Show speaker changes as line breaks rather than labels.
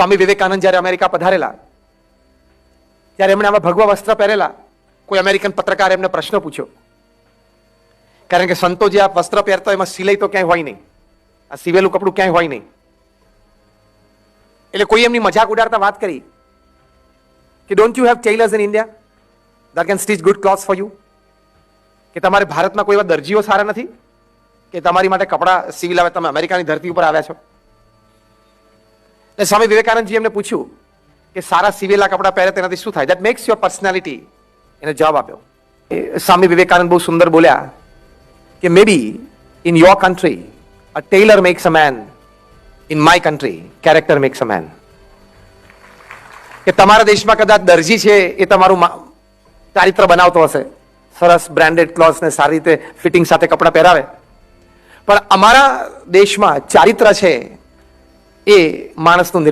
સ્વામી વિવેકાનંદ જ્યારે અમેરિકા પધારેલા ત્યારે એમણે આવા ભગવા વસ્ત્ર પહેરેલા. કોઈ અમેરિકન પત્રકારે એમને પ્રશ્ન પૂછ્યો, કારણ કે સંતો જે આ વસ્ત્ર પહેરતા એમાં સિલાઈ તો ક્યાંય હોય નહીં, આ સીવેલું કપડું ક્યાંય હોય નહીં. એટલે કોઈ એમની મજાક ઉડાડતા વાત કરી કે don't you have tailors in India that can stitch good clothes for you? કે તમારે ભારતમાં કોઈ એવા દરજીઓ સારા નથી કે તમારી માટે કપડા સીવી લાવે? તમે અમેરિકાની ધરતી ઉપર આવ્યા છો. એટલે સ્વામી વિવેકાનંદજી એમને પૂછ્યું કે સારા સીવેલા કપડા પહેરે તેનાથી શું થાય? that makes your personality. એને જવાબ આપ્યો. સ્વામી વિવેકાનંદ બહુ સુંદર બોલ્યા કે maybe in your country a tailor makes a man, in my country character makes a man. કે તમારા દેશમાં કદાચ દરજી છે એ તમારું ચારિત્ર બનાવતો હશે, સરસ બ્રાન્ડેડ ક્લોથ્સ ને સારી રીતે ફિટિંગ સાથે કપડાં પહેરાવે, પણ અમારા દેશમાં ચારિત્ર છે એ માણસનું નિર્માણ